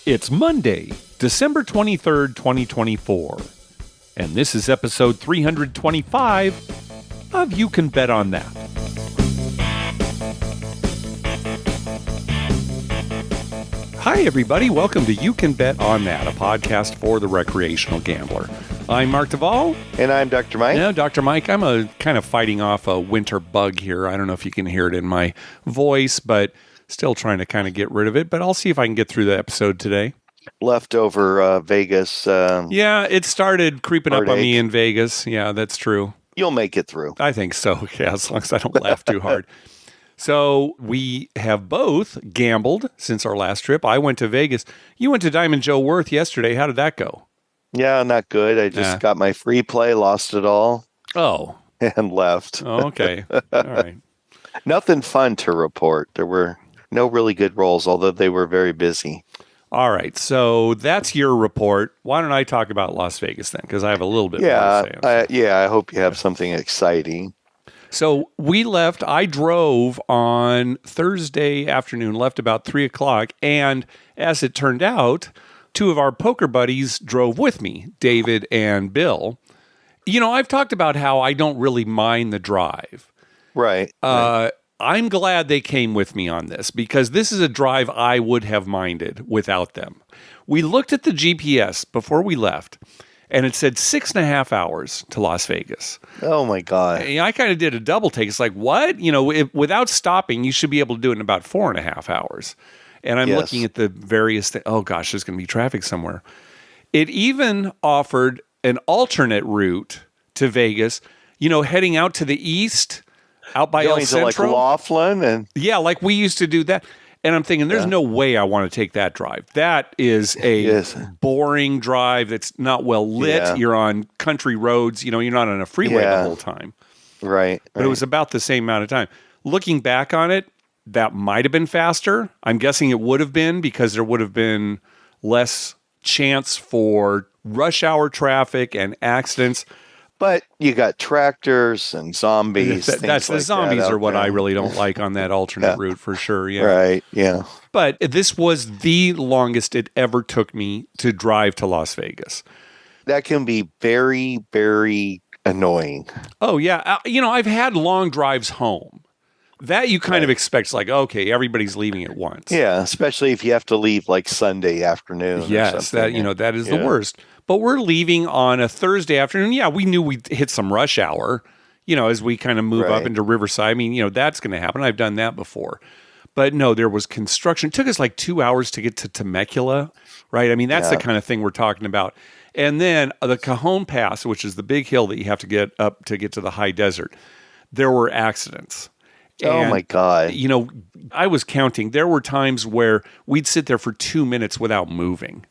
It's Monday, December 23rd, 2024, and this is episode 325 of You Can Bet on That. Hi, everybody. Welcome to You Can Bet on That, a podcast for the recreational gambler. I'm Mark Duvall. And I'm Dr. Mike. Yeah, Dr. Mike. I'm kind of fighting off a winter bug here. I don't know if you can hear it in my voice, but still trying to kind of get rid of it. But I'll see if I can get through the episode today. Leftover Vegas. Yeah, it started creeping up on me in Vegas. Yeah, that's true. You'll make it through. I think so. Yeah, as long as I don't laugh too hard. So we have both gambled since our last trip. I went to Vegas. You went to Diamond Joe Worth yesterday. How did that go? Yeah, not good. I just got my free play, lost it all. Oh. And left. Oh, okay. All right. Nothing fun to report. There were no really good rolls, although they were very busy. All right. So that's your report. Why don't I talk about Las Vegas then? Because I have a little bit more to say. I hope you have something exciting. So we left. I drove on Thursday afternoon, left about 3 o'clock. And as it turned out, two of our poker buddies drove with me, David and Bill. You know, I've talked about how I don't really mind the drive. Right. I'm glad they came with me on this because this is a drive I would have minded without them. We looked at the GPS before we left, and it said 6.5 hours to Las Vegas. Oh, my God. I kind of did a double take. It's like, what? You know, without stopping, you should be able to do it in about 4.5 hours. And I'm looking at the various things. Oh, gosh, there's going to be traffic somewhere. It even offered an alternate route to Vegas, you know, heading out to the east, out by El Centro. Like Laughlin and yeah, like we used to do that. And I'm thinking, there's no way I want to take that drive. That is a boring drive that's not well lit. Yeah. You're on country roads. You know, you're not on a freeway the whole time. Right. But it was about the same amount of time. Looking back on it, that might have been faster. I'm guessing it would have been because there would have been less chance for rush hour traffic and accidents. But you got tractors and zombies. That's the zombies are what I really don't like on that alternate route for sure. Yeah. Right. Yeah. But this was the longest it ever took me to drive to Las Vegas. That can be very, very annoying. Oh, yeah. You know, I've had long drives home. That you kind of expect, like, okay, everybody's leaving at once. Yeah, especially if you have to leave like Sunday afternoon. Yes, that that is the worst. But we're leaving on a Thursday afternoon. Yeah, we knew we'd hit some rush hour, you know, as we kind of move up into Riverside. I mean, you know, that's going to happen. I've done that before. But no, there was construction. It took us like 2 hours to get to Temecula, right? I mean, that's the kind of thing we're talking about. And then the Cajon Pass, which is the big hill that you have to get up to get to the high desert, there were accidents. Oh, my God. You know, I was counting. There were times where we'd sit there for 2 minutes without moving.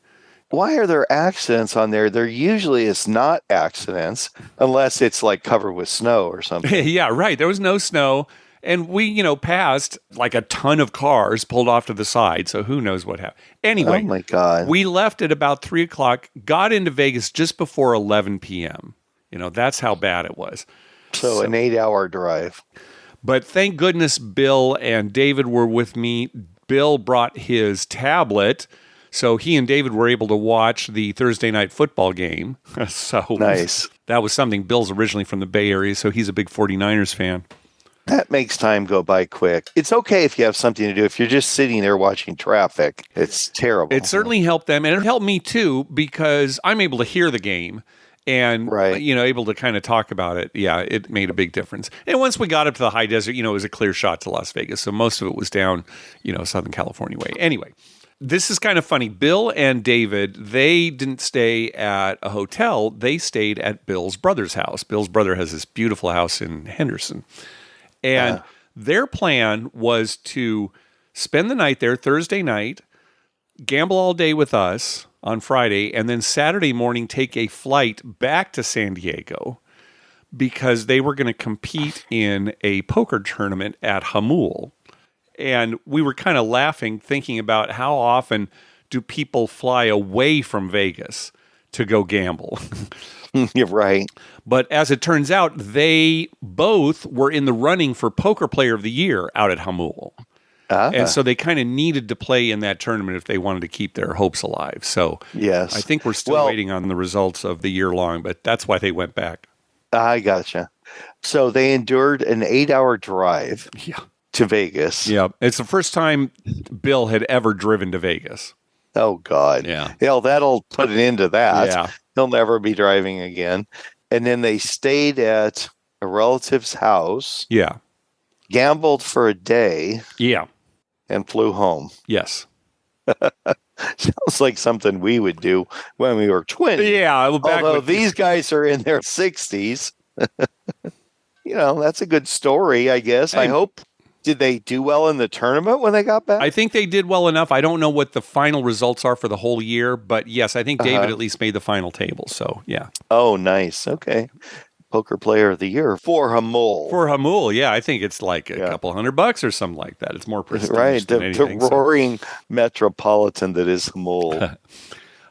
Why are there accidents on there? There usually is not accidents unless it's like covered with snow or something. Yeah, right. There was no snow. And we, you know, passed like a ton of cars pulled off to the side. So who knows what happened. Anyway, oh my God. We left at about 3 o'clock, got into Vegas just before 11 p.m. You know, that's how bad it was. So an 8-hour drive. But thank goodness Bill and David were with me. Bill brought his tablet, so he and David were able to watch the Thursday night football game. So nice. That was something. Bill's originally from the Bay Area, so he's a big 49ers fan. That makes time go by quick. It's okay if you have something to do. If you're just sitting there watching traffic, it's terrible. It certainly helped them, and it helped me too because I'm able to hear the game. And, you know, able to kind of talk about it. Yeah, it made a big difference. And once we got up to the high desert, you know, it was a clear shot to Las Vegas. So most of it was down, you know, Southern California way. Anyway, this is kind of funny. Bill and David, they didn't stay at a hotel. They stayed at Bill's brother's house. Bill's brother has this beautiful house in Henderson. And their plan was to spend the night there Thursday night, gamble all day with us on Friday, and then Saturday morning take a flight back to San Diego because they were going to compete in a poker tournament at Jamul. And we were kind of laughing, thinking about how often do people fly away from Vegas to go gamble. You're right. But as it turns out, they both were in the running for Poker Player of the Year out at Jamul. And so they kind of needed to play in that tournament if they wanted to keep their hopes alive. So yes. I think we're still waiting on the results of the year long, but that's why they went back. I gotcha. So they endured an 8-hour drive to Vegas. Yeah. It's the first time Bill had ever driven to Vegas. Oh, God. Yeah. Hell, that'll put an end to that. Yeah. He'll never be driving again. And then they stayed at a relative's house. Yeah. Gambled for a day. Yeah. And flew home. Yes. Sounds like something we would do when we were 20. Yeah. Although these guys are in their 60s. That's a good story, I guess. I hope. Did they do well in the tournament when they got back? I think they did well enough. I don't know what the final results are for the whole year, but yes, I think David at least made the final table. So, yeah. Oh, nice. Okay. Poker Player of the Year for Hamul. For Hamul, yeah. I think it's like a couple $100 or something like that. It's more prestige than anything. The roaring metropolitan that is Hamul.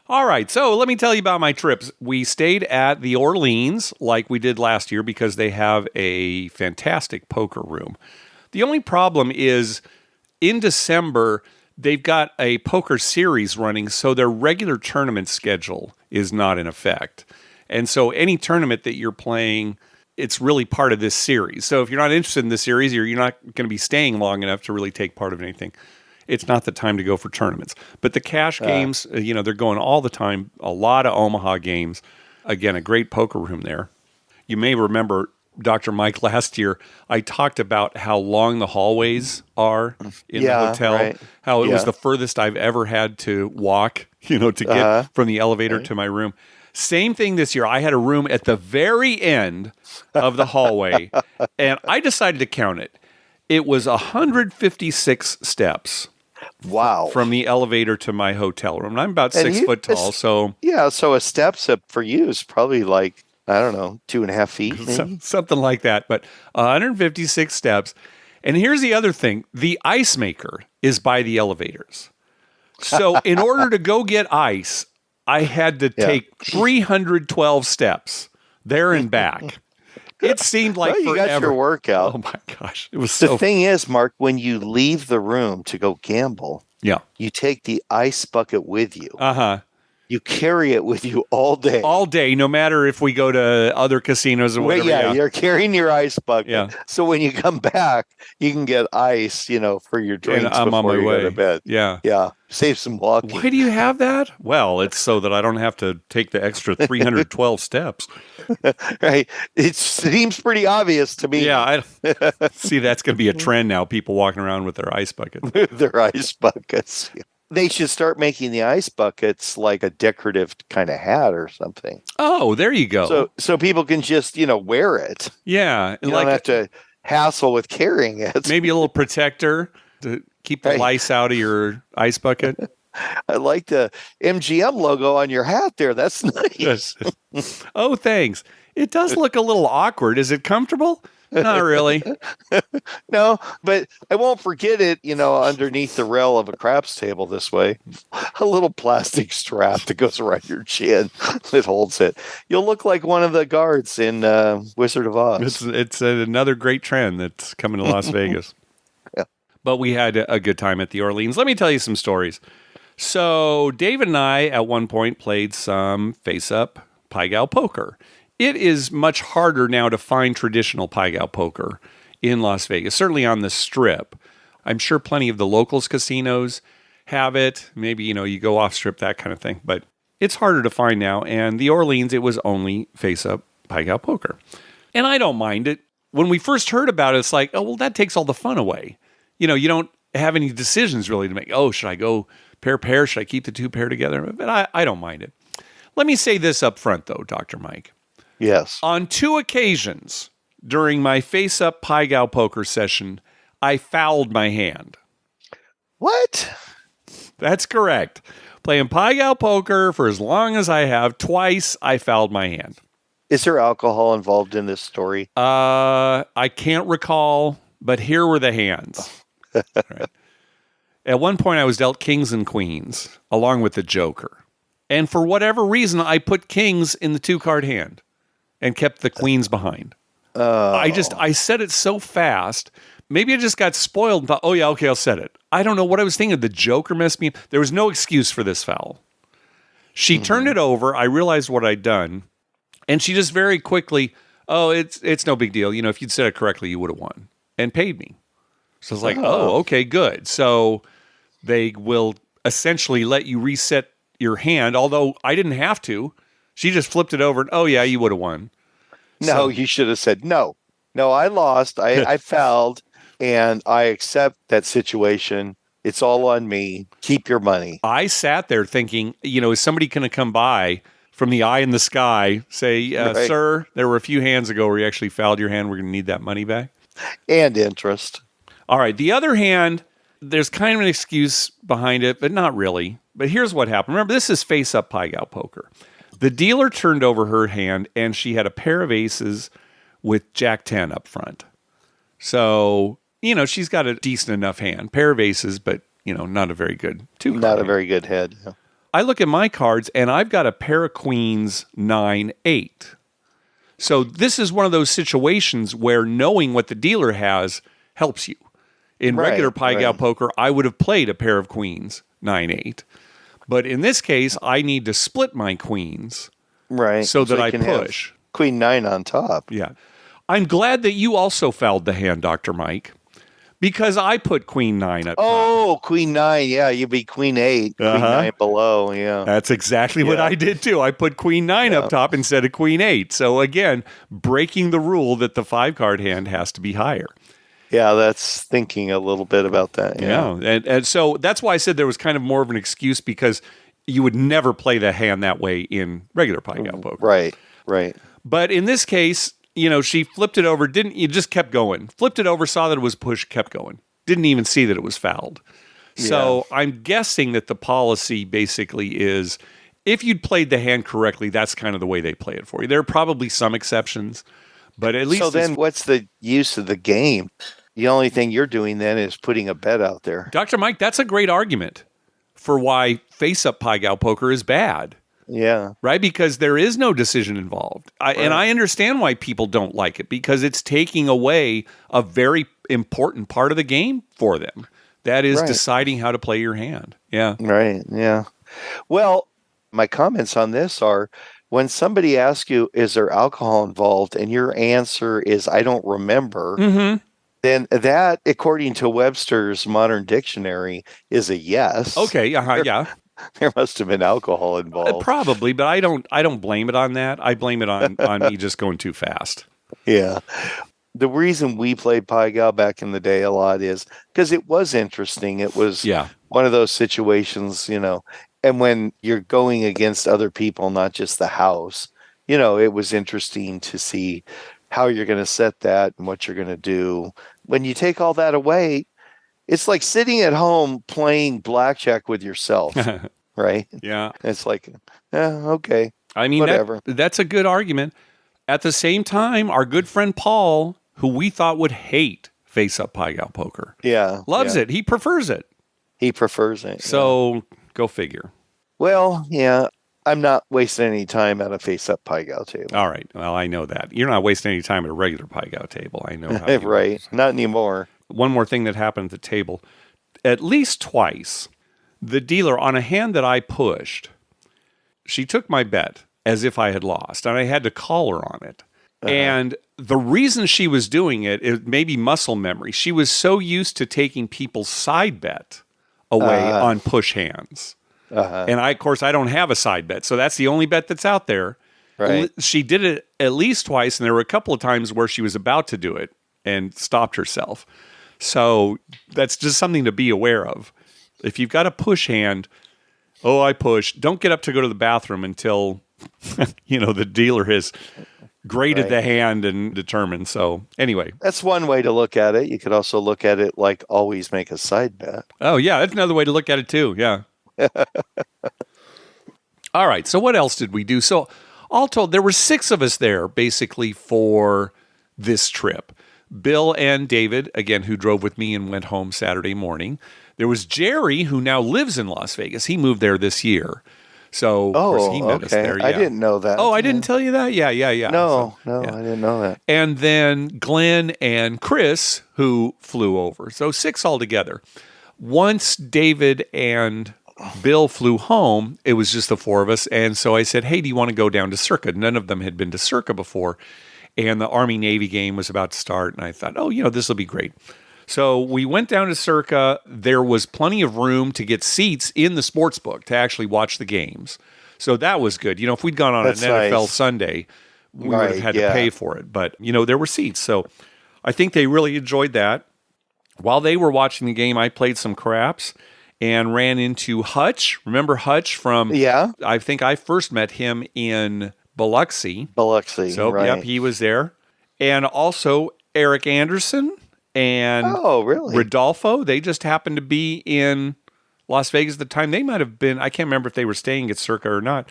All right, so let me tell you about my trips. We stayed at the Orleans like we did last year because they have a fantastic poker room. The only problem is in December, they've got a poker series running, so their regular tournament schedule is not in effect. And so any tournament that you're playing, it's really part of this series. So if you're not interested in this series or you're not going to be staying long enough to really take part of anything, it's not the time to go for tournaments. But the cash games, they're going all the time, a lot of Omaha games. Again, a great poker room there. You may remember, Dr. Mike, last year, I talked about how long the hallways are in the hotel, how it was the furthest I've ever had to walk, to get from the elevator to my room. Same thing this year. I had a room at the very end of the hallway, and I decided to count it. It was 156 steps. Wow. From the elevator to my hotel room. And I'm about 6 foot tall, so... Yeah, so a step for you is probably like, I don't know, 2.5 feet, maybe? Something like that, but 156 steps. And here's the other thing. The ice maker is by the elevators. So in order to go get ice, I had to take 312 steps there and back. It seemed like you forever. got your workout. Oh, my gosh. It was so... The thing is, Mark, when you leave the room to go gamble, you take the ice bucket with you. You carry it with you all day. All day, no matter if we go to other casinos or whatever. You're carrying your ice bucket. Yeah. So when you come back, you can get ice, for your drinks and I'm before on my you way. go to bed. Yeah. Yeah. Save some walking. Why do you have that? Well, it's so that I don't have to take the extra 312 steps. Right. It seems pretty obvious to me. Yeah. See, that's going to be a trend now. People walking around with their ice buckets. Their ice buckets. They should start making the ice buckets like a decorative kind of hat or something. Oh, there you go. So people can just, wear it. Yeah. You don't have to hassle with carrying it. Maybe a little protector to keep the lice out of your ice bucket. I like the MGM logo on your hat there. That's nice. Oh, thanks. It does look a little awkward. Is it comfortable? Not really. No, but I won't forget it, underneath the rail of a craps table this way. A little plastic strap that goes around your chin that holds it. You'll look like one of the guards in Wizard of Oz. It's another great trend that's coming to Las Vegas. Yeah. But we had a good time at the Orleans. Let me tell you some stories. So David and I, at one point, played some face-up Pai Gow poker. It is much harder now to find traditional Pai Gow poker in Las Vegas, certainly on the Strip. I'm sure plenty of the locals casinos have it. Maybe, you go off Strip, that kind of thing. But it's harder to find now. And the Orleans, it was only face-up Pai Gow poker. And I don't mind it. When we first heard about it, it's like, oh, well, that takes all the fun away. You don't have any decisions really to make. Oh, should I go pair? Should I keep the two pair together? But I don't mind it. Let me say this up front, though, Dr. Mike. Yes. On 2 occasions during my face-up Pai Gow poker session, I fouled my hand. What? That's correct. Playing Pai Gow poker for as long as I have, twice I fouled my hand. Is there alcohol involved in this story? I can't recall, but here were the hands. Right. At one point, I was dealt kings and queens, along with the joker. And for whatever reason, I put kings in the 2-card hand and kept the queens behind. I said it so fast Maybe I just got spoiled and thought, oh yeah, okay, I'll set it. I don't know what I was thinking. The Joker messed me up. There was no excuse for this foul. She turned it over. I realized what I'd done. And she just very quickly, oh, it's no big deal. You know, if you'd said it correctly, you would have won. And paid me. So I was like, oh, okay, good. So they will essentially let you reset your hand, although I didn't have to. She just flipped it over and, oh, yeah, you would have won. No, you should have said, no, I lost. I fouled, and I accept that situation. It's all on me. Keep your money. I sat there thinking, you know, is somebody going to come by from the eye in the sky, say, sir, there were a few hands ago where you actually fouled your hand. We're going to need that money back. And interest. All right. The other hand, there's kind of an excuse behind it, but not really. But here's what happened. Remember, this is face up Pai Gow Poker. The dealer turned over her hand, and she had a pair of aces with Jack 10 up front. So, you know, she's got a decent enough hand. Pair of aces, but, you know, not a very good two-card Not a hand. very good head. Yeah. I look at my cards, and I've got a pair of queens, 9, 8. So this is one of those situations where knowing what the dealer has helps you. In regular Pai Gow Poker, I would have played a pair of queens, 9, 8. But in this case, I need to split my queens so that I push. Queen 9 on top. Yeah. I'm glad that you also fouled the hand, Dr. Mike, because I put Queen 9 up top. Oh, Queen 9. Yeah, you'd be Queen 8. Queen 9 below. Yeah. That's exactly what I did, too. I put Queen 9 up top instead of Queen 8. So, again, breaking the rule that the 5-card hand has to be higher. Yeah, that's thinking a little bit about that. Yeah. And so that's why I said there was kind of more of an excuse, because you would never play the hand that way in regular Pai Gow Poker. Right. But in this case, you know, she flipped it over, you just kept going. Flipped it over, saw that it was pushed, kept going. Didn't even see that it was fouled. So I'm guessing that the policy basically is, if you'd played the hand correctly, that's kind of the way they play it for you. There are probably some exceptions, but at least... So then what's the use of the game? The only thing you're doing then is putting a bet out there. Dr. Mike, that's a great argument for why face-up Pai Gow Poker is bad. Yeah. Right? Because there is no decision involved. And I understand why people don't like it, because it's taking away a very important part of the game for them. That is deciding how to play your hand. Yeah. Right. Yeah. Well, my comments on this are, when somebody asks you, is there alcohol involved? And your answer is, I don't remember. Then that, according to Webster's Modern Dictionary, is a yes. Okay. Yeah. There must have been alcohol involved. Probably, but I don't blame it on that. I blame it on me just going too fast. Yeah. The reason we played Pai Gow back in the day a lot is because it was interesting. It was one of those situations, you know, and when you're going against other people, not just the house, you know, it was interesting to see how you're going to set that and what you're going to do. When you take all that away, it's like sitting at home playing blackjack with yourself, right? Yeah. It's like, okay. I mean, whatever. That's a good argument. At the same time, our good friend Paul, who we thought would hate face-up Pai Gow Poker, loves it. He prefers it. So go figure. Well, yeah. I'm not wasting any time at a face-up Pai Gow table. All right. Well, I know that. You're not wasting any time at a regular Pai Gow table. I know how. Right. Not anymore. One more thing that happened at the table. At least twice, the dealer, on a hand that I pushed, she took my bet as if I had lost, and I had to call her on it. And the reason she was doing it may be muscle memory. She was so used to taking people's side bet away on push hands. And of course, I don't have a side bet, so that's the only bet that's out there. Right. She did it at least twice, and there were a couple of times where she was about to do it and stopped herself. So that's just something to be aware of. If you've got a push hand, I push. Don't get up to go to the bathroom until the dealer has graded the hand and determined. So anyway, that's one way to look at it. You could also look at it like always make a side bet. Oh yeah, that's another way to look at it too. Yeah. All right. So what else did we do? So all told, there were 6 of us there basically for this trip. Bill and David, again, who drove with me and went home Saturday morning. There was Jerry, who now lives in Las Vegas. He moved there this year. So, of course, he met us there. Yeah. I didn't know that. Oh, I didn't tell you that? Yeah. No, So, yeah. I didn't know that. And then Glenn and Chris, who flew over. So 6 altogether. Once David and Bill flew home, it was just the 4 of us. And so I said, hey, do you want to go down to Circa? None of them had been to Circa before. And the Army-Navy game was about to start. And I thought, this will be great. So we went down to Circa. There was plenty of room to get seats in the sports book to actually watch the games. So that was good. If we'd gone on an NFL Sunday, we would have had to pay for it. But, there were seats. So I think they really enjoyed that. While they were watching the game, I played some craps and ran into Hutch. Remember Hutch from... Yeah. I think I first met him in Biloxi. So, right. Yep, he was there. And also Eric Anderson and Rodolfo. They just happened to be in Las Vegas at the time. They might have been... I can't remember if they were staying at Circa or not.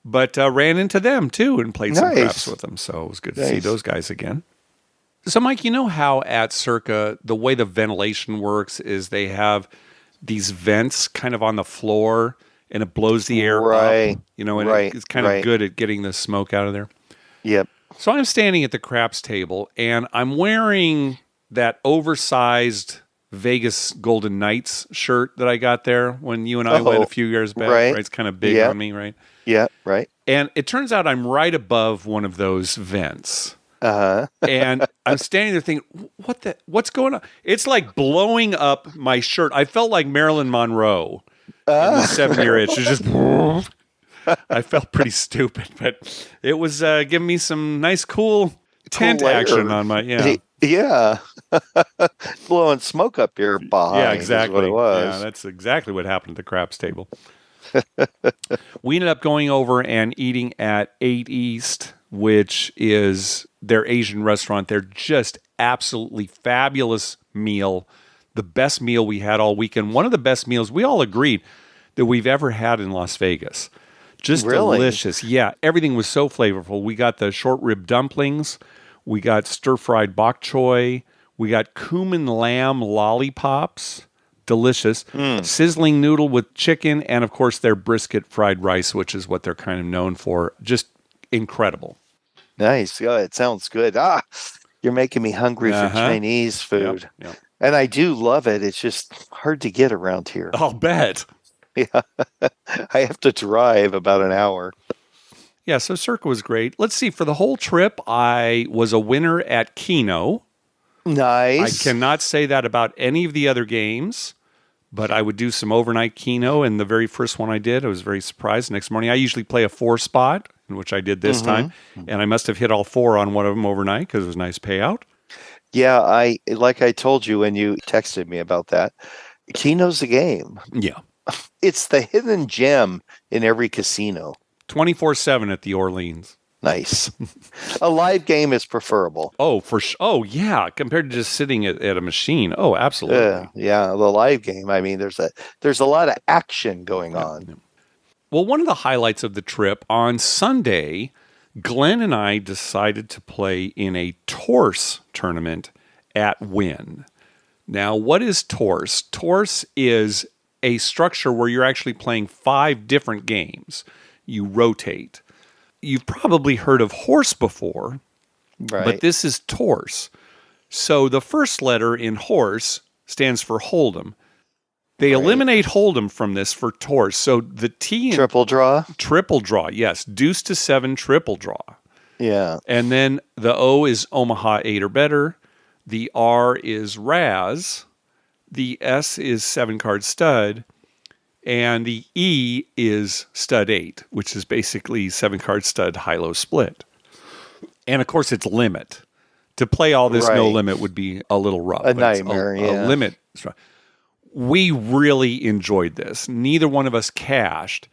But ran into them, too, and played some craps with them. So it was good to see those guys again. So, Mike, you know how at Circa, the way the ventilation works is they have these vents kind of on the floor, and it blows the air up. And it's kind of good at getting the smoke out of there. Yep. So I'm standing at the craps table, and I'm wearing that oversized Vegas Golden Knights shirt that I got there when you and I went a few years back. Right? It's kind of big on me, right? Yeah, right. And it turns out I'm right above one of those vents. And I'm standing there thinking, what's going on? It's like blowing up my shirt. I felt like Marilyn Monroe in the 7-Year Itch. It's just, I felt pretty stupid, but it was giving me some nice, cool tent action on my, Yeah. Blowing smoke up your behind. Yeah, exactly. Is what it was. Yeah, that's exactly what happened at the craps table. We ended up going over and eating at 8 East, which is their Asian restaurant. They're just absolutely fabulous meal. The best meal we had all weekend. One of the best meals we all agreed that we've ever had in Las Vegas. Just delicious. Yeah, everything was so flavorful. We got the short rib dumplings. We got stir-fried bok choy. We got cumin lamb lollipops. Delicious. Sizzling noodle with chicken. And, of course, their brisket fried rice, which is what they're kind of known for. Just incredible. Nice. Oh, it sounds good. You're making me hungry for Chinese food. Yep. And I do love it. It's just hard to get around here. I'll bet. Yeah. I have to drive about an hour. Yeah, so Circa was great. Let's see. For the whole trip, I was a winner at Keno. Nice. I cannot say that about any of the other games, but I would do some overnight Keno. And the very first one I did, I was very surprised. Next morning, I usually play a 4 spot, which I did this time. And I must have hit all 4 on one of them overnight because it was a nice payout. Yeah, like I told you when you texted me about that, Keno's the game. Yeah. It's the hidden gem in every casino. 24/7 at the Orleans. Nice. A live game is preferable. Oh, oh, yeah. Compared to just sitting at a machine. Oh, absolutely. Yeah, the live game. I mean, there's a lot of action going on. Yeah. Well, one of the highlights of the trip on Sunday, Glenn and I decided to play in a TORSE tournament at Wynn. Now, what is TORSE? TORSE is a structure where you're actually playing 5 different games. You rotate. You've probably heard of horse before, but this is TORSE. So the first letter in horse stands for Hold'em. They eliminate Hold'em from this for TORSE. So the T in triple draw? Triple draw, yes. Deuce to 7 triple draw. Yeah. And then the O is Omaha 8 or better. The R is Raz. The S is 7-card stud. And the E is stud 8, which is basically 7-card stud high-low split. And, of course, it's limit. To play all this no limit would be a little rough. A nightmare, a limit. We really enjoyed this. Neither one of us cashed.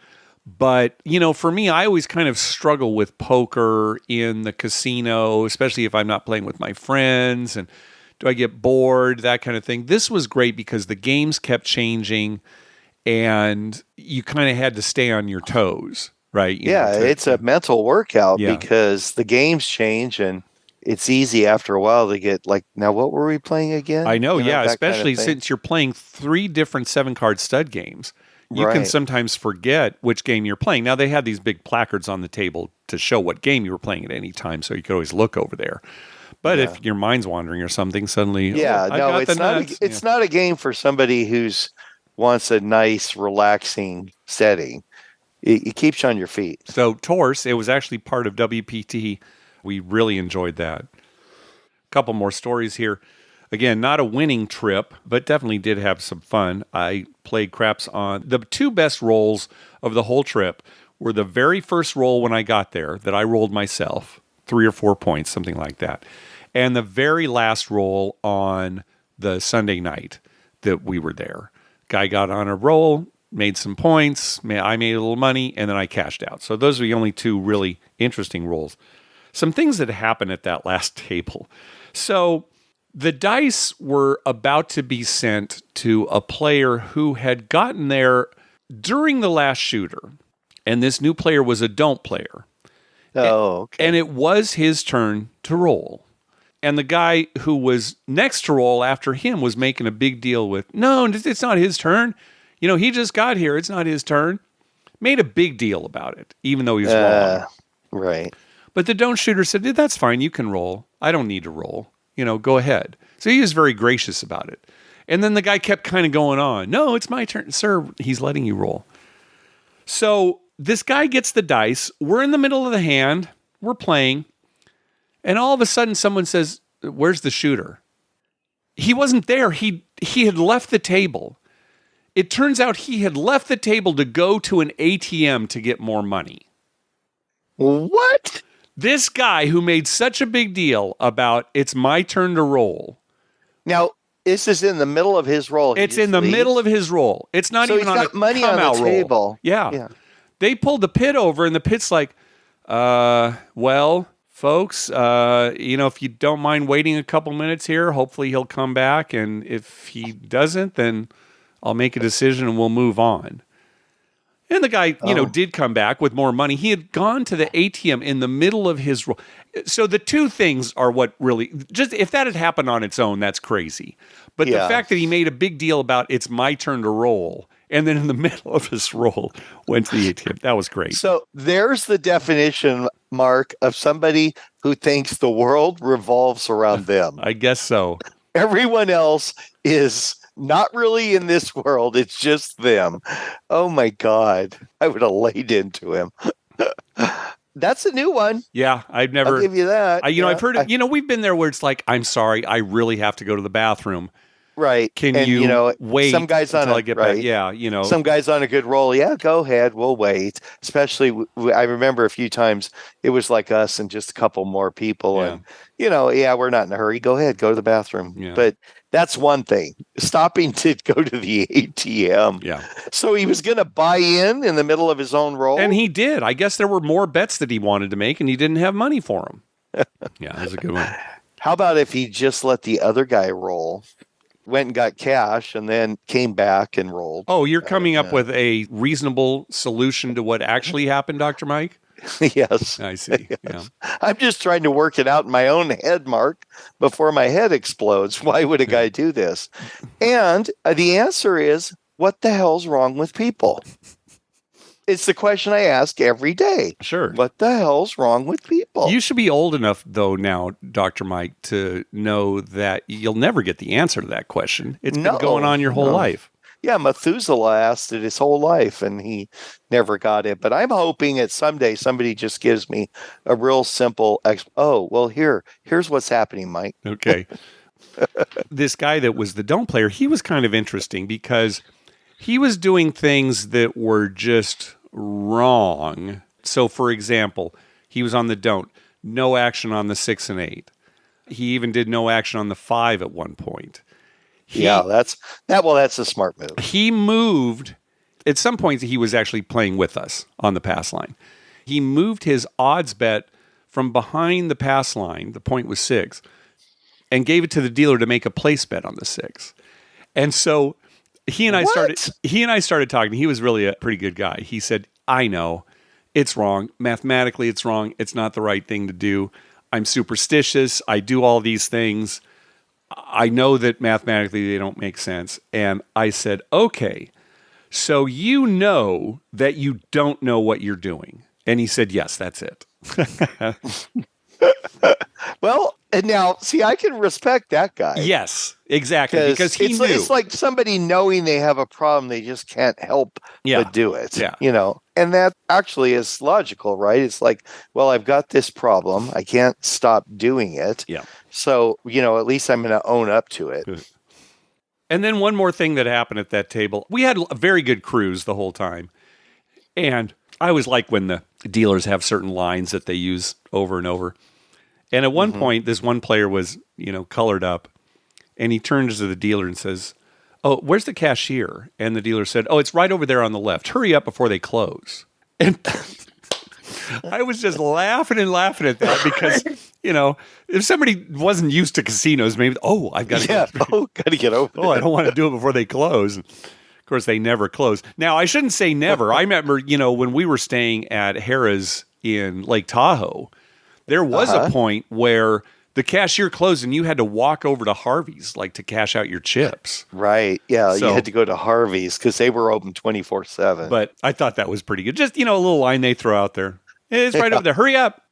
But, for me, I always kind of struggle with poker in the casino, especially if I'm not playing with my friends. And do I get bored? That kind of thing. This was great because the games kept changing. And you kind of had to stay on your toes, right? It's a mental workout because the games change and it's easy after a while to get like, now what were we playing again? I know, especially since you're playing 3 different 7-card stud games. you can Right. sometimes forget which game you're playing. Now, they had these big placards on the table to show what game you were playing at any time, so you could always look over there. But Yeah. if your mind's wandering or something, suddenly, Yeah, I no, got the it's not nuts. it's not a game for somebody who's wants a nice, relaxing setting. It keeps you on your feet. So TORSE, it was actually part of WPT. We really enjoyed that. A couple more stories here. Again, not a winning trip, but definitely did have some fun. I played craps on the two best rolls of the whole trip were the very first roll when I got there that I rolled myself, 3 or 4 points, something like that. And the very last roll on the Sunday night that we were there. Guy got on a roll, made some points, I made a little money, and then I cashed out. So those are the only two really interesting rolls. Some things that happened at that last table. So the dice were about to be sent to a player who had gotten there during the last shooter. And this new player was a don't player. Oh, okay. And it was his turn to roll. And the guy who was next to roll after him was making a big deal with, no, it's not his turn. You know, he just got here. It's not his turn. Made a big deal about it, even though he was wrong. Right. But the don't shooter said, that's fine. You can roll. I don't need to roll. You know, go ahead. So he was very gracious about it. And then the guy kept kind of going on. No, it's my turn. Sir, he's letting you roll. So this guy gets the dice. We're in the middle of the hand. We're playing. And all of a sudden someone says, where's the shooter? He wasn't there. He had left the table. It turns out he had left the table to go to an ATM to get more money. What? This guy who made such a big deal about it's my turn to roll. Now, this is in the middle of his roll. It's in the middle of his roll. It's not so even he's on got a money on the table. Roll. Yeah. They pulled the pit over, and the pit's like, well, folks, if you don't mind waiting a couple minutes here, hopefully he'll come back. And if he doesn't, then I'll make a decision and we'll move on. And the guy, did come back with more money. He had gone to the ATM in the middle of his roll. So the two things are what really, just if that had happened on its own, that's crazy. But the fact that he made a big deal about it's my turn to roll, and then in the middle of his roll went to the ATM, that was great. So there's the definition, Mark, of somebody who thinks the world revolves around them. I guess so. Everyone else is not really in this world. It's just them. Oh my God. I would have laid into him. That's a new one. Yeah, I've never. I'll give you that. I've heard it. We've been there where it's like, I'm sorry, I really have to go to the bathroom. Right. Can you wait some guys until I get right. back? Yeah, Some guys on a good roll. Yeah, go ahead. We'll wait. Especially, I remember a few times it was like us and just a couple more people. Yeah. And, we're not in a hurry. Go ahead. Go to the bathroom. Yeah. But that's one thing. Stopping to go to the ATM. Yeah. So he was going to buy in the middle of his own roll? And he did. I guess there were more bets that he wanted to make and he didn't have money for them. Yeah, that was a good one. How about if he just let the other guy roll? Went and got cash and then came back and rolled. Oh, you're coming up with a reasonable solution to what actually happened, Dr. Mike? Yes. I see. Yes. Yeah. I'm just trying to work it out in my own head, Mark, before my head explodes. Why would a guy do this? And the answer is, what the hell's wrong with people? It's the question I ask every day. Sure. What the hell's wrong with people? You should be old enough, though, now, Dr. Mike, to know that you'll never get the answer to that question. It's been going on your whole life. Yeah, Methuselah asked it his whole life, and he never got it. But I'm hoping that someday somebody just gives me a real simple here's what's happening, Mike. Okay. This guy that was the don't player, he was kind of interesting because he was doing things that were just wrong. So, for example, he was on the don't. No action on the 6 and 8. He even did no action on the 5 at one point. That's a smart move. He moved. At some point, he was actually playing with us on the pass line. He moved his odds bet from behind the pass line, the point was 6, and gave it to the dealer to make a place bet on the 6. And so he and I started talking. He was really a pretty good guy. He said, I know it's wrong. Mathematically, it's wrong. It's not the right thing to do. I'm superstitious. I do all these things. I know that mathematically they don't make sense. And I said, okay, So you know that you don't know what you're doing. And he said, yes, that's it. Well, and now, see, I can respect that guy. Yes, exactly. Because he knew. It's like somebody knowing they have a problem, they just can't help but do it. Yeah. And that actually is logical, right? It's like, well, I've got this problem. I can't stop doing it. Yeah. So, at least I'm going to own up to it. And then one more thing that happened at that table. We had a very good cruise the whole time. And I always like when the dealers have certain lines that they use over and over. And at one point, this one player was, colored up. And he turns to the dealer and says, oh, where's the cashier? And the dealer said, oh, it's right over there on the left. Hurry up before they close. And I was just laughing at that because, if somebody wasn't used to casinos, maybe, I've got to got to get over I don't want to do it before they close. Of course, they never close. Now, I shouldn't say never. I remember, when we were staying at Harrah's in Lake Tahoe, there was a point where the cashier closed and you had to walk over to Harvey's, to cash out your chips. Right. Yeah. So, you had to go to Harvey's because they were open 24/7. But I thought that was pretty good. Just, a little line they throw out there. It's right over there. Hurry up.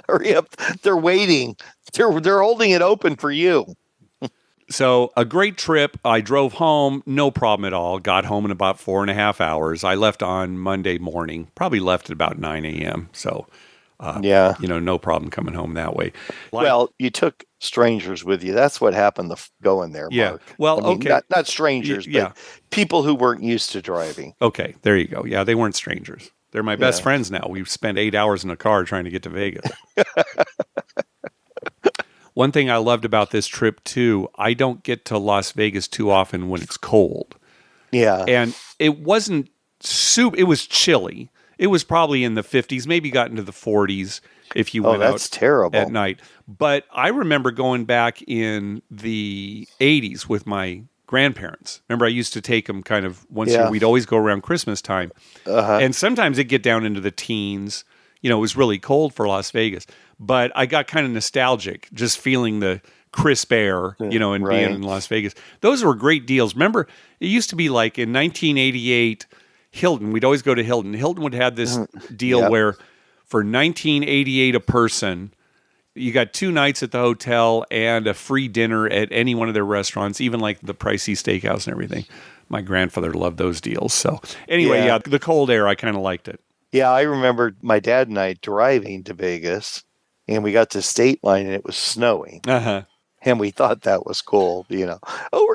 Hurry up. They're waiting. They're holding it open for you. So a great trip. I drove home. No problem at all. Got home in about 4.5 hours. I left on Monday morning. Probably left at about 9 a.m. So, no problem coming home that way. Well, you took strangers with you. That's what happened going there, Mark. Well, okay. Not strangers, but people who weren't used to driving. Okay, there you go. Yeah, they weren't strangers. They're my best friends now. We've spent 8 hours in a car trying to get to Vegas. One thing I loved about this trip, too, I don't get to Las Vegas too often when it's cold. Yeah. And it wasn't it was chilly. It was probably in the 50s, maybe got into the 40s if you went out terrible. at night. But I remember going back in the 80s with my grandparents. Remember, I used to take them kind of once a year. We'd always go around Christmas time. And sometimes it'd get down into the teens. It was really cold for Las Vegas. But I got kind of nostalgic just feeling the crisp air, and being in Las Vegas. Those were great deals. Remember, it used to be like in 1988, Hilton. We'd always go to Hilton. Hilton would have this deal where for $19.88 a person, you got 2 nights at the hotel and a free dinner at any one of their restaurants, even like the pricey steakhouse and everything. My grandfather loved those deals. So anyway, the cold air, I kind of liked it. Yeah, I remember my dad and I driving to Vegas, and we got to State Line, and it was snowing. And we thought that was cool, we're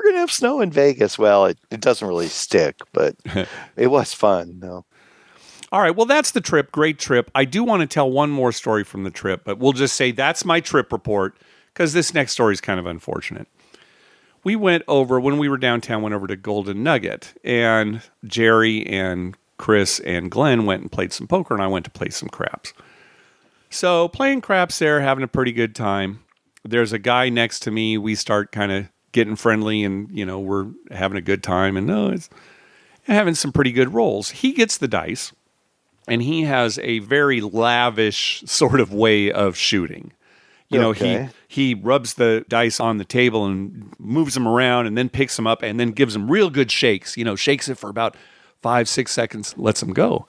going to have snow in Vegas. Well, it doesn't really stick, but it was fun. No. All right, well, that's the trip. Great trip. I do want to tell one more story from the trip, but we'll just say that's my trip report because this next story is kind of unfortunate. We went over, when we were downtown, went over to Golden Nugget, and Jerry and Chris and Glenn went and played some poker, and I went to play some craps. So playing craps there, having a pretty good time. There's a guy next to me. We start kind of getting friendly and, we're having a good time and it's having some pretty good rolls. He gets the dice and he has a very lavish sort of way of shooting. He rubs the dice on the table and moves them around and then picks them up and then gives them real good shakes, shakes it for about 5-6 seconds, lets them go.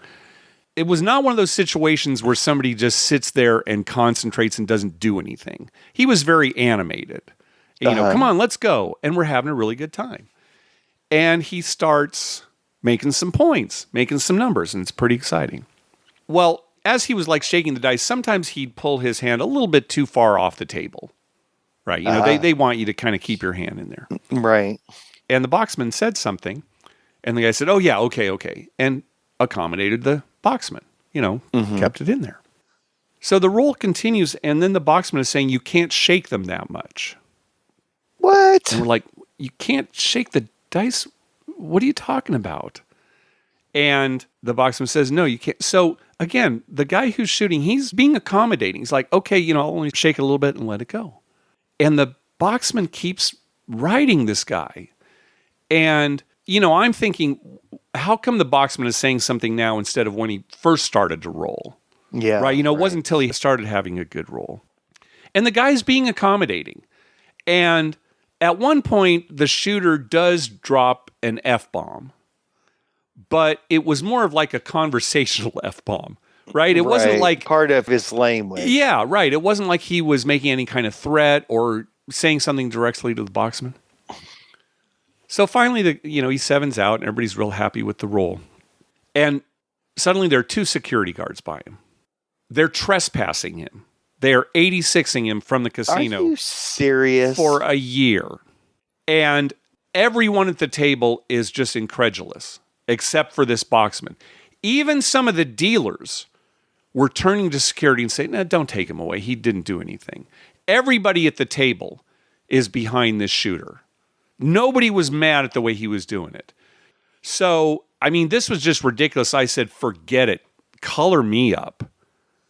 It was not one of those situations where somebody just sits there and concentrates and doesn't do anything. He was very animated. Come on, let's go. And we're having a really good time. And he starts making some points, making some numbers, and it's pretty exciting. Well, as he was shaking the dice, sometimes he'd pull his hand a little bit too far off the table. Right? They want you to kind of keep your hand in there. Right. And the boxman said something, and the guy said, oh, yeah, okay. And accommodated the boxman, kept it in there. So the roll continues, and then the boxman is saying, you can't shake them that much. What? And we're like, you can't shake the dice? What are you talking about? And the boxman says, no, you can't. So again, the guy who's shooting, he's being accommodating. He's like, okay, I'll only shake it a little bit and let it go. And the boxman keeps riding this guy. And, I'm thinking, how come the boxman is saying something now instead of when he first started to roll? Yeah. Right? It wasn't until he started having a good roll. And the guy's being accommodating. And at one point, the shooter does drop an F-bomb. but it was more of like a conversational F-bomb, right? It wasn't like part of his language. Yeah, right. It wasn't like he was making any kind of threat or saying something directly to the boxman. So finally, he sevens out and everybody's real happy with the roll. And suddenly there are 2 security guards by him. They're trespassing him. They are 86ing him from the casino. Are you serious? For a year. And everyone at the table is just incredulous, except for this boxman. Even some of the dealers were turning to security and saying, no, don't take him away. He didn't do anything. Everybody at the table is behind this shooter. Nobody was mad at the way he was doing it. So, I mean, this was just ridiculous. I said, forget it. Color me up.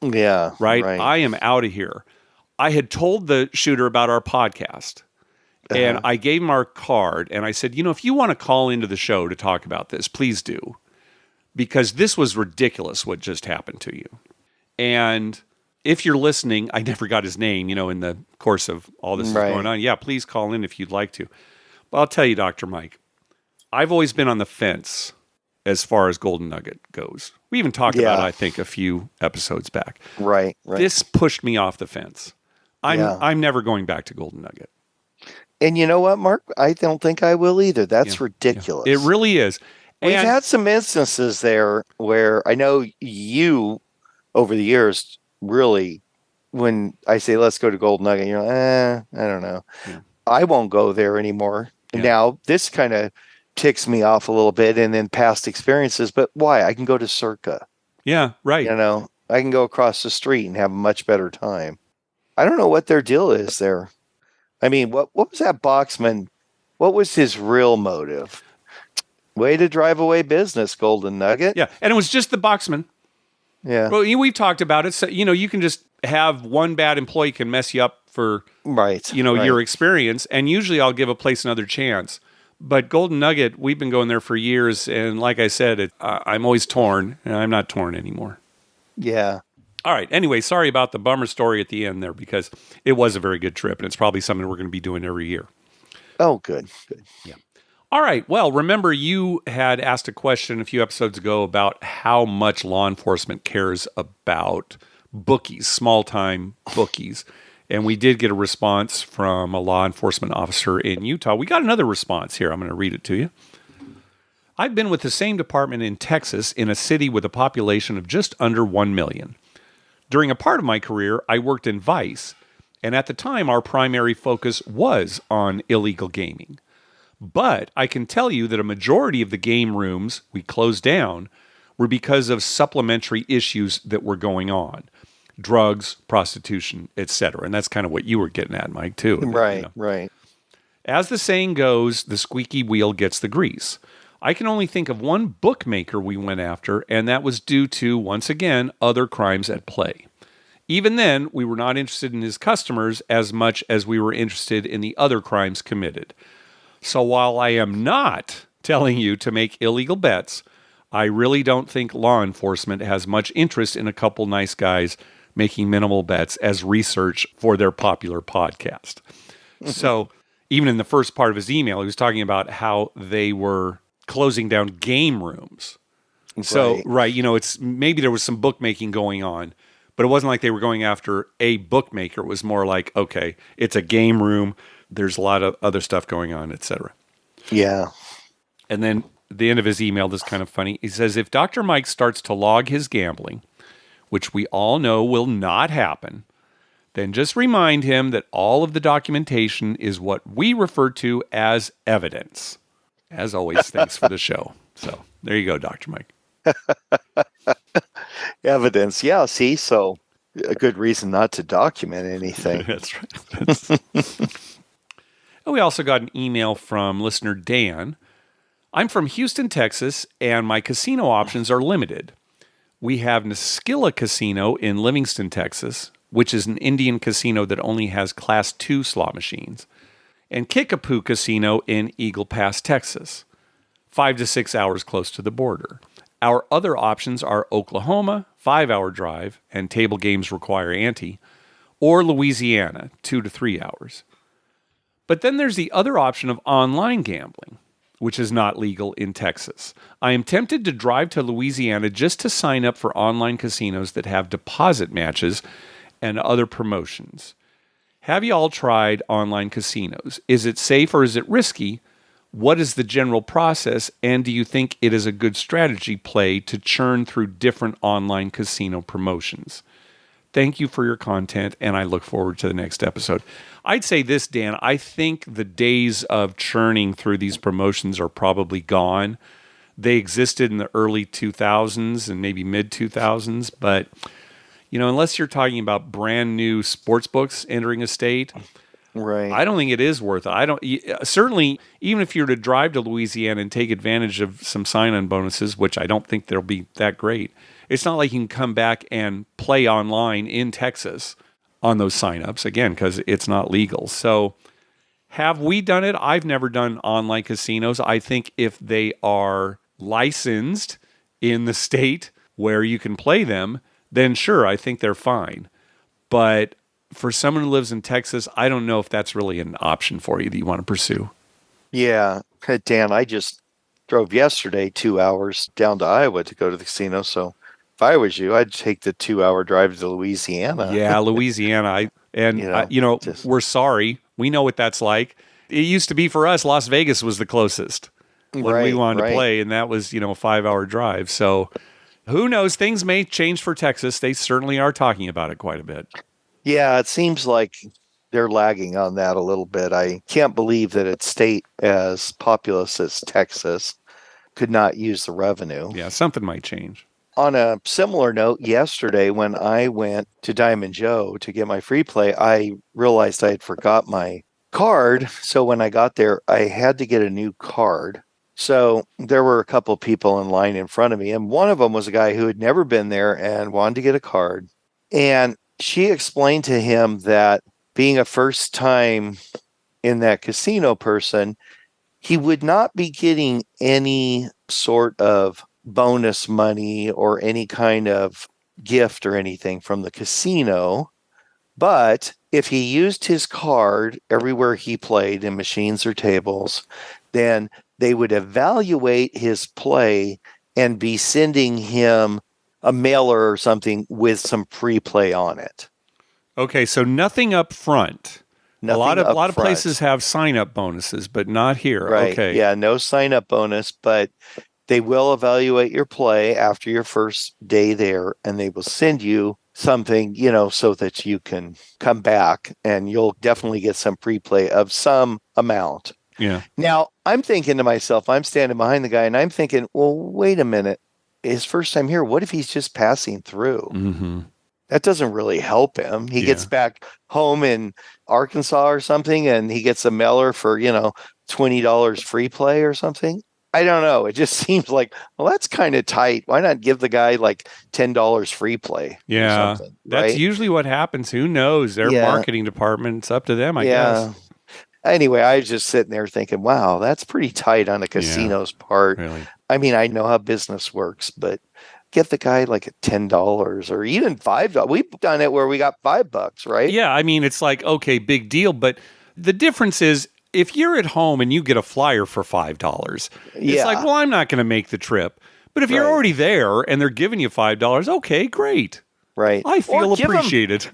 Yeah. Right? I am out of here. I had told the shooter about our podcast. And I gave him our card. And I said, if you want to call into the show to talk about this, please do. Because this was ridiculous what just happened to you. And if you're listening, I never got his name, in the course of all this is going on. Yeah, please call in if you'd like to. But I'll tell you, Dr. Mike, I've always been on the fence as far as Golden Nugget goes. We even talked about it, I think, a few episodes back. Right. This pushed me off the fence. I'm never going back to Golden Nugget. And you know what, Mark? I don't think I will either. That's ridiculous. Yeah. It really is. We've had some instances there where I know you, over the years, really, when I say let's go to Golden Nugget, you're like, I don't know. Yeah. I won't go there anymore. Yeah. Now, this kind of ticks me off a little bit, and then past experiences, but why? I can go to Circa. Yeah, right. I can go across the street and have a much better time. I don't know what their deal is there. I mean, what was that boxman? What was his real motive? Way to drive away business, Golden Nugget. Yeah, and it was just the boxman. Yeah. Well, we've talked about it. So, you can just have one bad employee can mess you up for, your experience. And usually I'll give a place another chance. But Golden Nugget, we've been going there for years. And like I said, I'm always torn. And I'm not torn anymore. Yeah. All right. Anyway, sorry about the bummer story at the end there because it was a very good trip. And it's probably something we're going to be doing every year. Oh, good. Yeah. All right. Well, remember you had asked a question a few episodes ago about how much law enforcement cares about bookies, small-time bookies. And we did get a response from a law enforcement officer in Utah. We got another response here. I'm going to read it to you. I've been with the same department in Texas in a city with a population of just under 1 million. During a part of my career, I worked in Vice, and at the time, our primary focus was on illegal gaming. But I can tell you that a majority of the game rooms we closed down were because of supplementary issues that were going on. Drugs, prostitution, etc. And that's kind of what you were getting at, Mike, too. Right. As the saying goes, the squeaky wheel gets the grease. I can only think of one bookmaker we went after, and that was due to, once again, other crimes at play. Even then, we were not interested in his customers as much as we were interested in the other crimes committed. So while I am not telling you to make illegal bets, I really don't think law enforcement has much interest in a couple nice guys making minimal bets as research for their popular podcast. So even in the first part of his email, he was talking about how they were closing down game rooms. So, it's maybe there was some bookmaking going on, but it wasn't like they were going after a bookmaker. It was more like, okay, it's a game room. There's a lot of other stuff going on, etc. Yeah. And then the end of his email, this is kind of funny. He says, if Dr. Mike starts to log his gambling, which we all know will not happen, then just remind him that all of the documentation is what we refer to as evidence. As always, thanks for the show. So there you go, Dr. Mike. Evidence. Yeah, see, so a good reason not to document anything. That's right. And we also got an email from listener Dan. I'm from Houston, Texas, and my casino options are limited. We have Naskilla Casino in Livingston, Texas, which is an Indian casino that only has Class 2 slot machines, and Kickapoo Casino in Eagle Pass, Texas, 5 to 6 hours close to the border. Our other options are Oklahoma, 5-hour drive, and table games require ante, or Louisiana, 2 to 3 hours. But then there's the other option of online gambling. which is not legal in Texas. I am tempted to drive to Louisiana just to sign up for online casinos that have deposit matches and other promotions. Have you all tried online casinos? Is it safe or is it risky? What is the general process? And do you think it is a good strategy play to churn through different online casino promotions? Thank you for your content, and I look forward to the next episode. I'd say this, Dan. I think the days of churning through these promotions are probably gone. They existed in the early 2000s and maybe mid-2000s, but unless you're talking about brand new sports books entering a state, right? I don't think it is worth it. Certainly, even if you were to drive to Louisiana and take advantage of some sign-on bonuses, which I don't think they'll be that great, it's not like you can come back and play online in Texas on those signups, again, because it's not legal. So have we done it? I've never done online casinos. I think if they are licensed in the state where you can play them, then sure, I think they're fine. But for someone who lives in Texas, I don't know if that's really an option for you that you want to pursue. Yeah. Dan, I just drove yesterday 2 hours down to Iowa to go to the casino. So if I was you, I'd take the 2-hour drive to Louisiana. Yeah, Louisiana. We're sorry. We know what that's like. It used to be for us, Las Vegas was the closest when we wanted to play, and that was, a 5-hour drive. So who knows? Things may change for Texas. They certainly are talking about it quite a bit. Yeah, it seems like they're lagging on that a little bit. I can't believe that a state as populous as Texas could not use the revenue. Yeah, something might change. On a similar note, yesterday when I went to Diamond Joe to get my free play, I realized I had forgot my card. So when I got there, I had to get a new card. So there were a couple of people in line in front of me, and one of them was a guy who had never been there and wanted to get a card. And she explained to him that being a first time in that casino person, he would not be getting any sort of bonus money or any kind of gift or anything from the casino. But if he used his card everywhere he played in machines or tables, then they would evaluate his play and be sending him a mailer or something with some pre-play on it. Okay, so nothing up front. Nothing a lot of places have sign-up bonuses, but not here. Right. Okay. Yeah, no sign-up bonus, but they will evaluate your play after your first day there, and they will send you something, so that you can come back, and you'll definitely get some pre-play of some amount. Yeah. Now, I'm thinking to myself, I'm standing behind the guy, and I'm thinking, well, wait a minute. His first time here, what if he's just passing through? Mm-hmm. That doesn't really help him. He gets back home in Arkansas or something, and he gets a mailer for, $20 free play or something. I don't know. It just seems like, well, that's kind of tight. Why not give the guy like $10 free play? Yeah. Or something, that's right? usually what happens. Who knows? Their marketing department, it's up to them, I guess. Anyway, I was just sitting there thinking, wow, that's pretty tight on a casino's part. Really. I mean, I know how business works, but give the guy like $10 or even $5. We've done it where we got $5, right? Yeah. I mean, it's like, okay, big deal. But the difference is, if you're at home and you get a flyer for $5, it's like, well, I'm not going to make the trip. But if you're already there and they're giving you $5, okay, great. Right. I feel appreciated.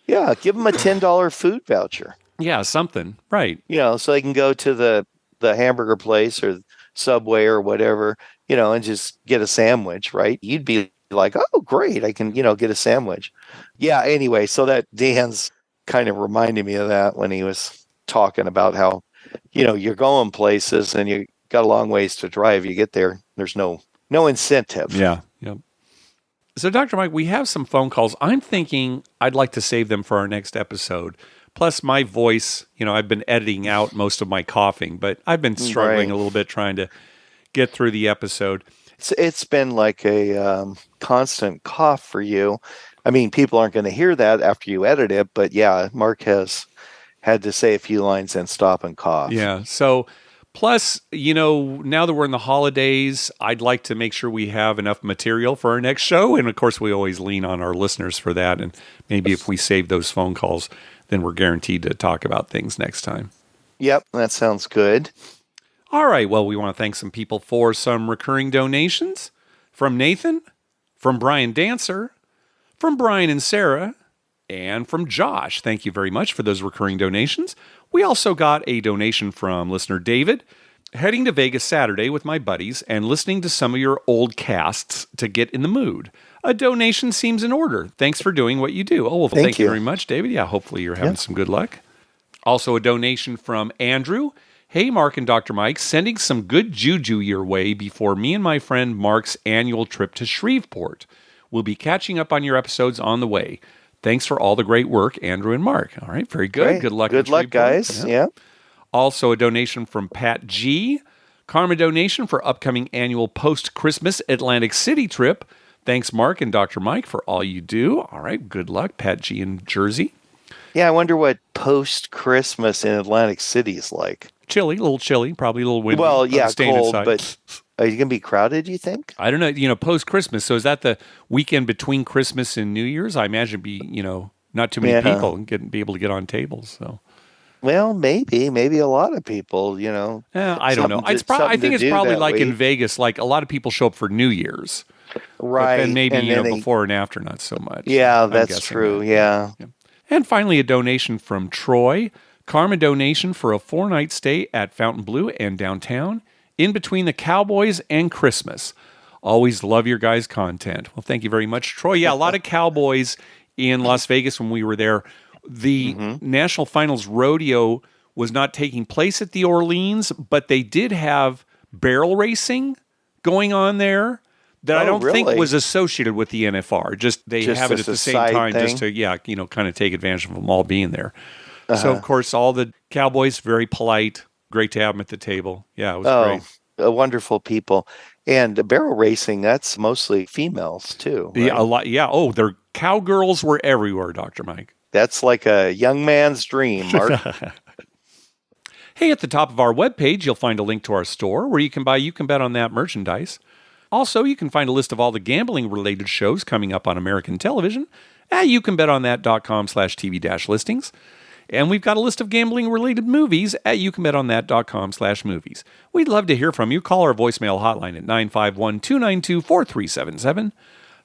Give them a $10 food voucher. Yeah, something. Right. So they can go to the hamburger place or Subway or whatever, and just get a sandwich, right? You'd be like, oh, great, I can, get a sandwich. Yeah, anyway, so that Dan's kind of reminded me of that when he was talking about how, you're going places and you got a long ways to drive. You get there, there's no incentive. Yeah. Yep. So, Dr. Mike, we have some phone calls. I'm thinking I'd like to save them for our next episode. Plus, my voice, I've been editing out most of my coughing, but I've been struggling a little bit trying to get through the episode. It's been like a constant cough for you. I mean, people aren't going to hear that after you edit it, but yeah, Mark has had to say a few lines and stop and cough. Yeah. So, plus, now that we're in the holidays, I'd like to make sure we have enough material for our next show. And of course, we always lean on our listeners for that. And maybe if we save those phone calls, then we're guaranteed to talk about things next time. Yep, that sounds good. All right. Well, we want to thank some people for some recurring donations. From Nathan, from Brian Dancer, from Brian and Sarah, and from Josh. Thank you very much for those recurring donations. We also got a donation from listener David. Heading to Vegas Saturday with my buddies and listening to some of your old casts to get in the mood. A donation seems in order. Thanks for doing what you do. Oh, well, thank you very much, David. Yeah, hopefully you're having some good luck. Also, a donation from Andrew. Hey, Mark and Dr. Mike, sending some good juju your way before me and my friend Mark's annual trip to Shreveport. We'll be catching up on your episodes on the way. Thanks for all the great work, Andrew and Mark. All right, very good. Great. Good luck. Good luck, guys. Yeah. Also, a donation from Pat G. Karma donation for upcoming annual post-Christmas Atlantic City trip. Thanks, Mark and Dr. Mike, for all you do. All right, good luck, Pat G. in Jersey. Yeah, I wonder what post-Christmas in Atlantic City is like. Chilly, a little chilly, probably a little windy. Well, yeah, cold, inside. But are you going to be crowded, do you think? I don't know. Post-Christmas. So is that the weekend between Christmas and New Year's? I imagine it'd be, not too many people and be able to get on tables. So. Well, maybe a lot of people, I don't know. I think it's probably like in Vegas, like a lot of people show up for New Year's. Right. But then maybe, before and after, not so much. Yeah, that's true. Yeah. And finally, a donation from Troy. Karma donation for a 4-night stay at Fontainebleau and downtown, in between the Cowboys and Christmas. Always love your guys' content. Well, thank you very much, Troy. Yeah, a lot of Cowboys in Las Vegas when we were there. The National Finals Rodeo was not taking place at the Orleans, but they did have barrel racing going on there that I don't think was associated with the NFR. Just they have it at the same time thing. Just to, kind of take advantage of them all being there. So, of course, all the Cowboys, very polite. Great to have them at the table. Yeah, it was great. Wonderful people. And barrel racing, that's mostly females, too. Right? Yeah, a lot. Yeah. Oh, their cowgirls were everywhere, Dr. Mike. That's like a young man's dream, Mark. Hey, at the top of our webpage, you'll find a link to our store where you can buy You Can Bet on That merchandise. Also, you can find a list of all the gambling-related shows coming up on American television at youcanbetonThat.com/TV-listings. And we've got a list of gambling-related movies at youcanbetonThat.com/movies. We'd love to hear from you. Call our voicemail hotline at 951-292-4377.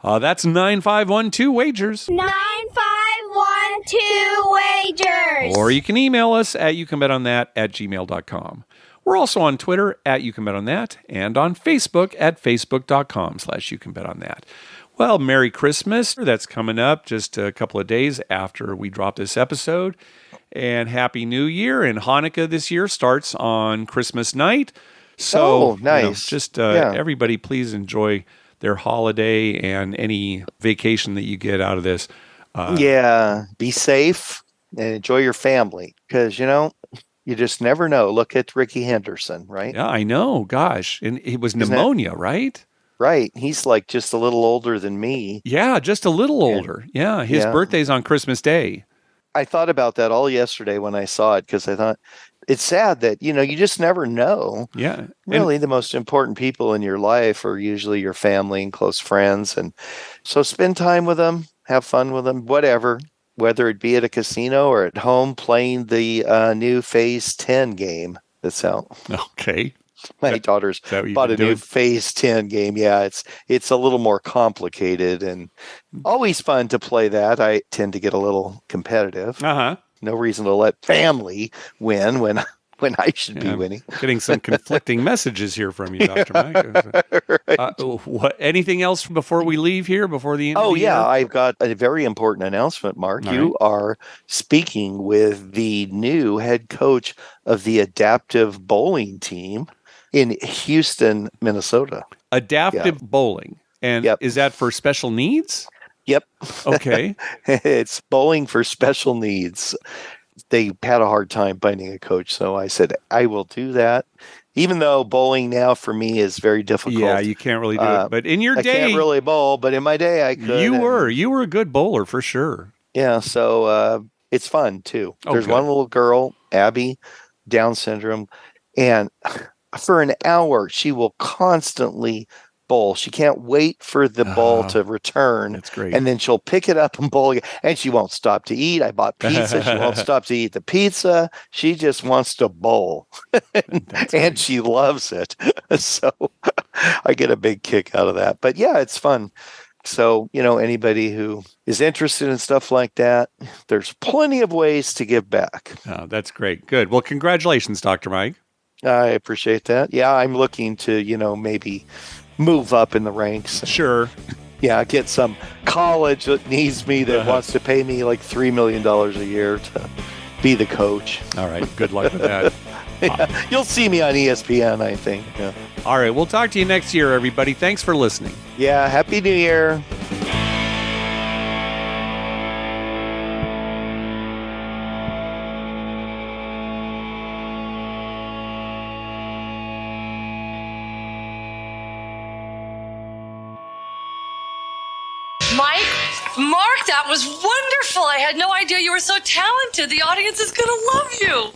That's 9512-WAGERS. 9512-WAGERS. Or you can email us at youcanbetonThat@gmail.com. We're also on Twitter at YouCanBetOnThat and on Facebook at Facebook.com/YouCanBetOnThat. Well, Merry Christmas. That's coming up just a couple of days after we drop this episode. And Happy New Year. And Hanukkah this year starts on Christmas night. So, nice. Everybody please enjoy their holiday and any vacation that you get out of this. Be safe and enjoy your family because, you just never know. Look at Ricky Henderson, right? Yeah, I know. Gosh. And it was pneumonia, right? Right. He's like just a little older than me. Yeah, just a little older. Yeah, his birthday's on Christmas Day. I thought about that all yesterday when I saw it because I thought it's sad that, you just never know. Yeah. Really, the most important people in your life are usually your family and close friends. And so spend time with them, have fun with them, whatever, whether it be at a casino or at home playing the new Phase 10 game that's out. Okay. My daughter's bought a new Phase 10 game. Yeah, it's a little more complicated and always fun to play that. I tend to get a little competitive. Uh-huh. No reason to let family win when I should be winning. Getting some conflicting messages here from you, Dr. Mike. Right. Anything else before we leave here, before the end of the year? I've got a very important announcement, Mark. You are speaking with the new head coach of the adaptive bowling team in Houston, Minnesota. Adaptive bowling. And is that for special needs? Yep. Okay. It's bowling for special needs. They had a hard time finding a coach, so I said, I will do that. Even though bowling now for me is very difficult. Yeah, you can't really do it. But in your day... I can't really bowl, but in my day I could. You were a good bowler for sure. Yeah, so it's fun too. There's one little girl, Abby, Down syndrome, and for an hour she will constantly bowl. She can't wait for the ball to return. That's great. And then she'll pick it up and bowl again. And she won't stop to eat. I bought pizza. She won't stop to eat the pizza. She just wants to bowl. And she loves it. So I get a big kick out of that. But yeah, it's fun. So, anybody who is interested in stuff like that, there's plenty of ways to give back. Oh, that's great. Good. Well, congratulations, Dr. Mike. I appreciate that. Yeah, I'm looking to, maybe move up in the ranks. Sure. Yeah, get some college that needs me, that wants to pay me like $3 million a year to be the coach. All right. Good luck with that. Yeah, you'll see me on ESPN, I think. Yeah. All right. We'll talk to you next year, everybody. Thanks for listening. Yeah, Happy New Year. Mark, that was wonderful. I had no idea you were so talented. The audience is going to love you.